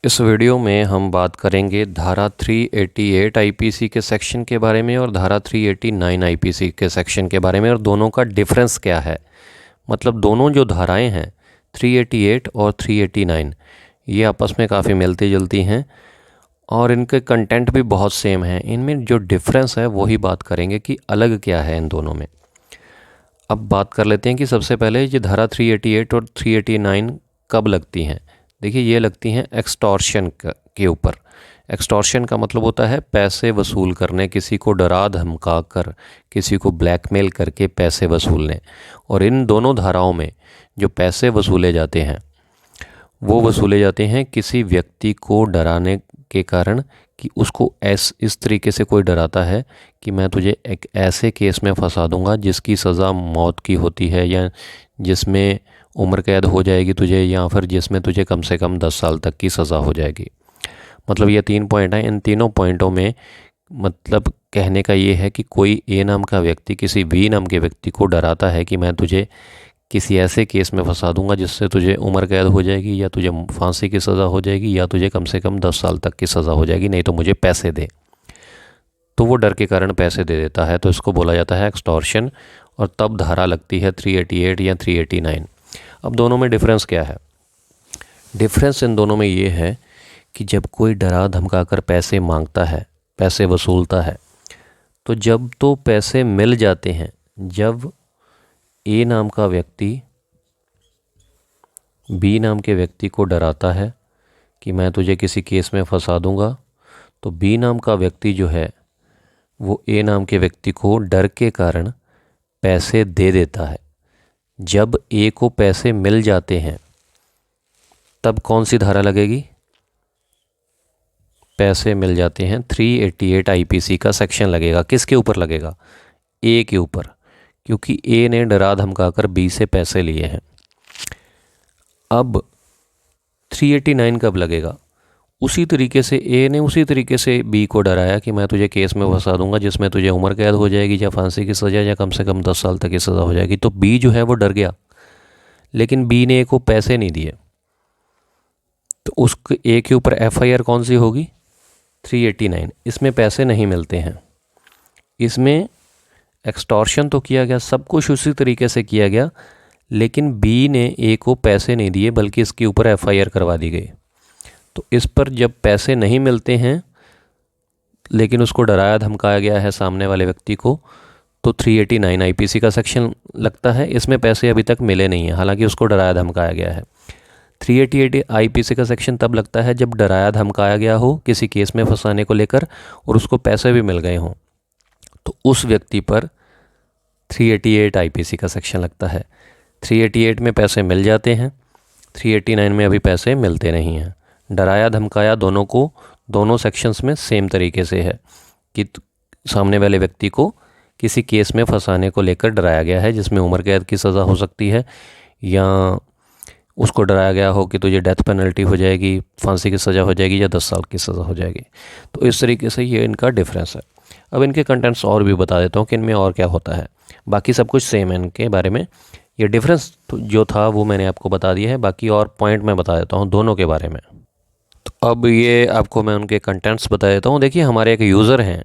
इस वीडियो में हम बात करेंगे धारा 388 आईपीसी के सेक्शन के बारे में और धारा 389 आईपीसी के सेक्शन के बारे में और दोनों का डिफरेंस क्या है। मतलब दोनों जो धाराएं हैं 388 और 389 ये आपस में काफ़ी मिलती जुलती हैं और इनके कंटेंट भी बहुत सेम हैं। इनमें जो डिफरेंस है वही बात करेंगे कि अलग क्या है इन दोनों में। अब बात कर लेते हैं कि सबसे पहले ये धारा 388 और 389 कब लगती हैं। देखिए ये लगती हैं एक्सटॉर्शन के ऊपर। एक्सटॉर्शन का मतलब होता है पैसे वसूल करने, किसी को डरा धमका कर, किसी को ब्लैकमेल करके पैसे वसूलने। और इन दोनों धाराओं में जो पैसे वसूले जाते हैं वो वसूले जाते हैं किसी व्यक्ति को डराने के कारण कि उसको इस तरीके से कोई डराता है कि मैं तुझे एक ऐसे केस में फंसा दूंगा जिसकी सज़ा मौत की होती है या जिसमें उम्र कैद हो जाएगी तुझे, या फिर जिसमें तुझे कम से कम 10 साल तक की सज़ा हो जाएगी। मतलब ये 3 पॉइंट हैं। इन तीनों पॉइंटों में मतलब कहने का ये है कि कोई ए नाम का व्यक्ति किसी बी नाम के व्यक्ति को डराता है कि मैं तुझे किसी ऐसे केस में फंसा दूंगा जिससे तुझे उम्र कैद हो जाएगी या तुझे फांसी की सज़ा हो जाएगी या तुझे कम से कम 10 साल तक की सज़ा हो जाएगी, नहीं तो मुझे पैसे दे। तो वो डर के कारण पैसे दे देता है, तो इसको बोला जाता है एक्सटॉर्शन। और तब धारा लगती है 388 या 389। अब दोनों में डिफरेंस क्या है? डिफरेंस इन दोनों में ये है कि जब कोई डरा धमका कर पैसे मांगता है, पैसे वसूलता है, तो जब तो पैसे मिल जाते हैं, जब ए नाम का व्यक्ति बी नाम के व्यक्ति को डराता है कि मैं तुझे किसी केस में फंसा दूंगा, तो बी नाम का व्यक्ति जो है वो ए नाम के व्यक्ति को डर के कारण पैसे दे देता है। जब ए को पैसे मिल जाते हैं तब कौन सी धारा लगेगी? पैसे मिल जाते हैं 388 आईपीसी का सेक्शन लगेगा। किसके ऊपर लगेगा? ए के ऊपर, क्योंकि ए ने डरा धमकाकर बी से पैसे लिए हैं। अब 389 कब लगेगा? उसी तरीके से ए ने उसी तरीके से बी को डराया कि मैं तुझे केस में फंसा दूंगा जिसमें तुझे उम्र कैद हो जाएगी या फांसी की सज़ा या कम से कम 10 साल तक की सज़ा हो जाएगी। तो बी जो है वो डर गया, लेकिन बी ने ए को पैसे नहीं दिए, तो उस ए के ऊपर एफआईआर कौन सी होगी? 389। इसमें पैसे नहीं मिलते हैं, इसमें एक्सटॉर्शन तो किया गया, सब कुछ उसी तरीके से किया गया, लेकिन बी ने ए को पैसे नहीं दिए बल्कि इसके ऊपर एफआईआर करवा दी गई। तो इस पर जब पैसे नहीं मिलते हैं लेकिन उसको डराया धमकाया गया है सामने वाले व्यक्ति को, तो 389 आईपीसी का सेक्शन लगता है। इसमें पैसे अभी तक मिले नहीं हैं, हालांकि उसको डराया धमकाया गया है। 388 आईपीसी का सेक्शन तब लगता है जब डराया धमकाया गया हो किसी केस में फंसाने को लेकर और उसको पैसे भी मिल गए हों, तो उस व्यक्ति पर 388 आईपीसी का सेक्शन लगता है। 388 में पैसे मिल जाते हैं, 389 में अभी पैसे मिलते नहीं हैं। डराया धमकाया दोनों को, दोनों सेक्शंस में सेम तरीके से है कि सामने वाले व्यक्ति को किसी केस में फंसाने को लेकर डराया गया है जिसमें उम्र कैद की सज़ा हो सकती है, या उसको डराया गया हो कि तुझे डेथ पेनल्टी हो जाएगी, फांसी की सज़ा हो जाएगी या 10 साल की सज़ा हो जाएगी। तो इस तरीके से ये इनका डिफरेंस है। अब इनके कंटेंट्स और भी बता देता हूँ कि इनमें और क्या होता है। बाकी सब कुछ सेम है इनके बारे में। ये डिफरेंस जो था वो मैंने आपको बता दिया है, बाकी और पॉइंट मैं बता देता हूँ दोनों के बारे में। तो अब ये आपको मैं उनके कंटेंट्स बता देता हूँ। देखिए हमारे एक यूज़र हैं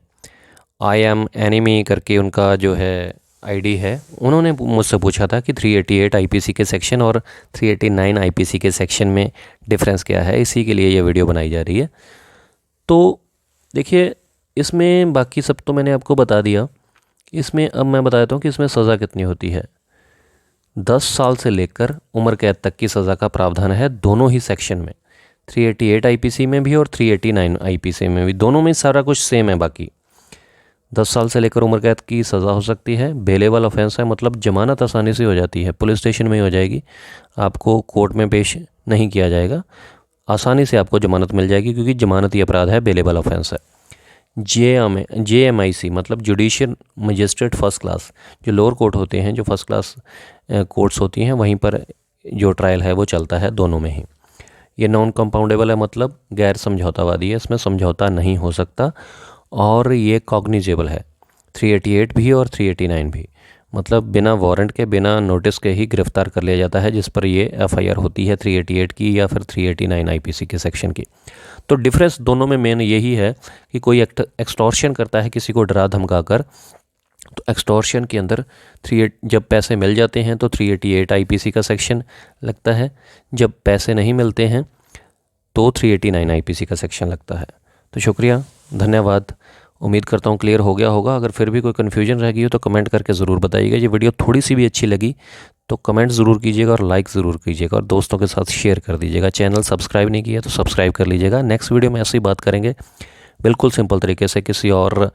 आई एम एनिमी करके उनका जो है आईडी है, उन्होंने मुझसे पूछा था कि 388 आईपीसी के सेक्शन और 389 आईपीसी के सेक्शन में डिफरेंस क्या है, इसी के लिए ये वीडियो बनाई जा रही है। तो देखिए इसमें बाकी सब तो मैंने आपको बता दिया, इसमें अब मैं बता देता हूँ कि इसमें सज़ा कितनी होती है। 10 साल से लेकर उम्र कैद तक की सज़ा का प्रावधान है दोनों ही सेक्शन में, 388 आईपीसी में भी और 389 आईपीसी में भी। दोनों में सारा कुछ सेम है। बाकी 10 साल से लेकर उम्र कैद की सज़ा हो सकती है। बेलेबल ऑफेंस है, मतलब जमानत आसानी से हो जाती है, पुलिस स्टेशन में ही हो जाएगी, आपको कोर्ट में पेश नहीं किया जाएगा, आसानी से आपको जमानत मिल जाएगी क्योंकि जमानती अपराध है, बेलेबल ऑफेंस है। JMIC मतलब जुडिशियल मजिस्ट्रेट फर्स्ट क्लास, जो लोअर कोर्ट होते हैं, जो फर्स्ट क्लास कोर्ट्स होती हैं, वहीं पर जो ट्रायल है वो चलता है दोनों में ही। ये नॉन कंपाउंडेबल है, मतलब गैर समझौतावादी है, इसमें समझौता नहीं हो सकता। और ये कॉग्निजेबल है, 388 भी और 389 भी, मतलब बिना वारंट के, बिना नोटिस के ही गिरफ्तार कर लिया जाता है, जिस पर ये एफआईआर होती है 388 की या फिर 389 आईपीसी के सेक्शन की। तो डिफरेंस दोनों में मेन यही है कि कोई एक्सटॉर्शन करता है किसी को डरा धमका कर, तो एक्सटॉर्शन के अंदर जब पैसे मिल जाते हैं तो 388 आईपीसी का सेक्शन लगता है, जब पैसे नहीं मिलते हैं तो 389 आईपीसी का सेक्शन लगता है। तो शुक्रिया, धन्यवाद। उम्मीद करता हूँ क्लियर हो गया होगा। अगर फिर भी कोई कन्फ्यूजन रह गई हो तो कमेंट करके ज़रूर बताइएगा। ये वीडियो थोड़ी सी भी अच्छी लगी तो कमेंट ज़रूर कीजिएगा और लाइक ज़रूर कीजिएगा और दोस्तों के साथ शेयर कर दीजिएगा। चैनल सब्सक्राइब नहीं किया तो सब्सक्राइब कर लीजिएगा। नेक्स्ट वीडियो में ऐसी बात करेंगे बिल्कुल सिंपल तरीके से किसी और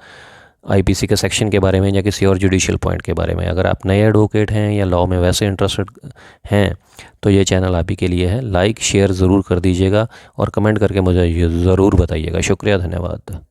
आईपीसी के सेक्शन के बारे में या किसी और जुडिशियल पॉइंट के बारे में। अगर आप नए एडवोकेट हैं या लॉ में वैसे इंटरेस्टेड हैं तो ये चैनल आप ही के लिए है। लाइक शेयर ज़रूर कर दीजिएगा और कमेंट करके मुझे ज़रूर बताइएगा। शुक्रिया, धन्यवाद।